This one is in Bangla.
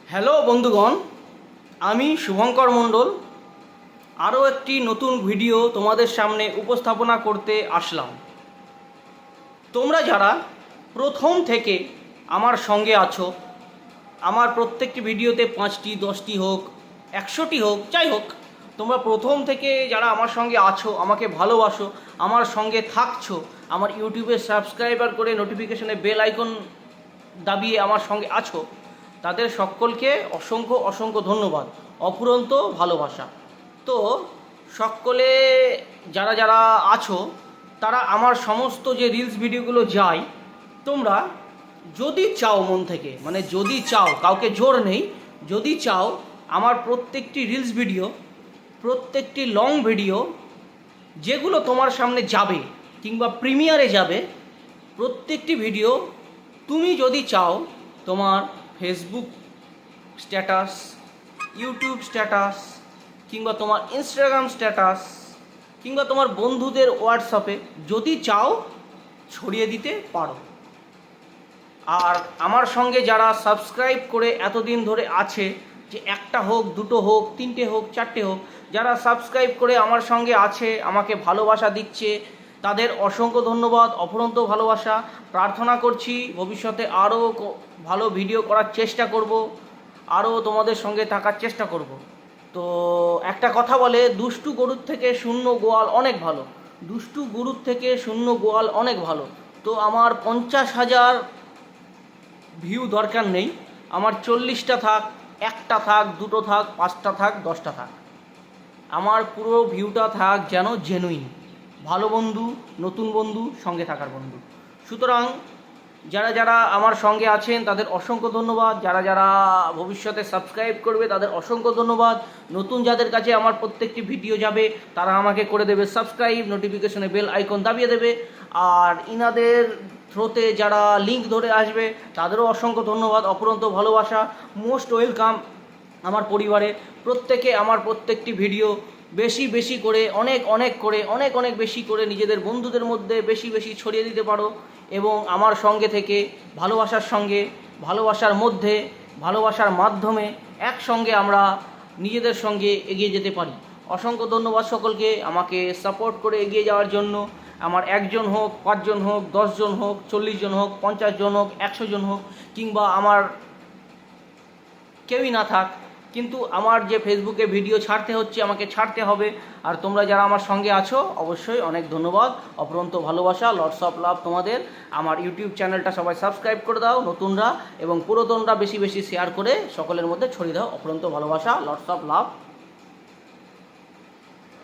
হ্যালো বন্ধুগণ, আমি শুভঙ্কর মণ্ডল আরও একটি নতুন ভিডিও তোমাদের সামনে উপস্থাপনা করতে আসলাম। তোমরা যারা প্রথম থেকে আমার সঙ্গে আছো, আমার প্রত্যেকটি ভিডিওতে 5টি 10টি হোক 100টি হোক যাই হোক, তোমরা প্রথম থেকে যারা আমার সঙ্গে আছো, আমাকে ভালোবাসো, আমার সঙ্গে থাকছো, আমার ইউটিউবে সাবস্ক্রাইবার করে নোটিফিকেশনে বেল আইকন দাবিয়ে আমার সঙ্গে আছো, তাদের সকলকে অসংখ্য অসংখ্য ধন্যবাদ, অফুরন্ত ভালোবাসা। তো সকলে যারা যারা আছো তারা আমার সমস্ত যে রিলস ভিডিওগুলো যায়, তোমরা যদি চাও মন থেকে, মানে যদি চাও, কাউকে জোর নেই, যদি চাও আমার প্রত্যেকটি রিলস ভিডিও, প্রত্যেকটি লং ভিডিও যেগুলো তোমার সামনে যাবে কিংবা প্রিমিয়ারে যাবে, প্রত্যেকটি ভিডিও তুমি যদি চাও তোমার ফেসবুক স্ট্যাটাস, ইউটিউব স্ট্যাটাস কিংবা তোমার ইনস্টাগ্রাম স্ট্যাটাস কিংবা তোমার বন্ধুদের হোয়াটসঅ্যাপে যদি চাও ছড়িয়ে দিতে পারো। আর আমার সঙ্গে যারা সাবস্ক্রাইব করে এতদিন ধরে আছে, যে একটা হোক, দুটো হোক, তিনটে হোক, চারটে হোক, যারা সাবস্ক্রাইব করে আমার সঙ্গে আছে, আমাকে ভালোবাসা দিচ্ছে, তাদের অসংখ্য ধন্যবাদ, অফুরন্ত ভালোবাসা। প্রার্থনা করছি ভবিষ্যতে আরও ভালো ভিডিও করার চেষ্টা করব, আরও তোমাদের সঙ্গে থাকার চেষ্টা করব। তো একটা কথা বলে, দুষ্টু গরুর থেকে শূন্য গোয়াল অনেক ভালো, দুষ্টু গরুর থেকে শূন্য গোয়াল অনেক ভালো। তো আমার 50,000 ভিউ দরকার নেই, আমার 40টা থাক, একটা থাক, দুটো থাক, 5টা থাক, 10টা থাক, আমার পুরো ভিউটা থাক যেন জেনুইন, ভালো বন্ধু, নতুন বন্ধু, সঙ্গে থাকার বন্ধু। সুতরাং যারা যারা আমার সঙ্গে আছেন তাদের অসংখ্য ধন্যবাদ, যারা যারা ভবিষ্যতে সাবস্ক্রাইব করবে তাদের অসংখ্য ধন্যবাদ। নতুন যাদের কাছে আমার প্রত্যেকটি ভিডিও যাবে তারা আমাকে করে দেবে সাবস্ক্রাইব, নোটিফিকেশনে বেল আইকন দাবিয়ে দেবে। আর ইনাদের থ্রোতে যারা লিঙ্ক ধরে আসবে তাদেরও অসংখ্য ধন্যবাদ, অফুরন্ত ভালোবাসা, মোস্ট ওয়েলকাম আমার পরিবারে। প্রত্যেকে আমার প্রত্যেকটি ভিডিও বেশি বেশি করে, অনেক অনেক করে, অনেক অনেক বেশি করে নিজেদের বন্ধুদের মধ্যে বেশি বেশি ছড়িয়ে দিতে পারো এবং আমার সঙ্গে থেকে ভালোবাসার সঙ্গে, ভালোবাসার মধ্যে, ভালোবাসার মাধ্যমে একসঙ্গে আমরা নিজেদের সঙ্গে এগিয়ে যেতে পারি। অসংখ্য ধন্যবাদ সকলকে আমাকে সাপোর্ট করে এগিয়ে যাওয়ার জন্য। আমার 1জন হোক, 5জন হোক, 10জন হোক, 40জন হোক, 50জন হোক, 100জন হোক, কিংবা আমার কেউই না থাক, কিন্তু আমার যে ফেসবুকে ভিডিও ছাড়তে হচ্ছে, আমাকে ছাড়তে হবে। আর তোমরা যারা আমার সঙ্গে আছো অবশ্যই অনেক ধন্যবাদ, অফুরন্ত ভালোবাসা, লটস অফ লাভ তোমাদের। আমার ইউটিউব চ্যানেলটা সবাই সাবস্ক্রাইব করে দাও, নতুনরা এবং পুরাতনরা বেশি বেশি শেয়ার করে সকলের মধ্যে ছড়িয়ে দাও। অফুরন্ত ভালোবাসা, লটস অফ লাভ।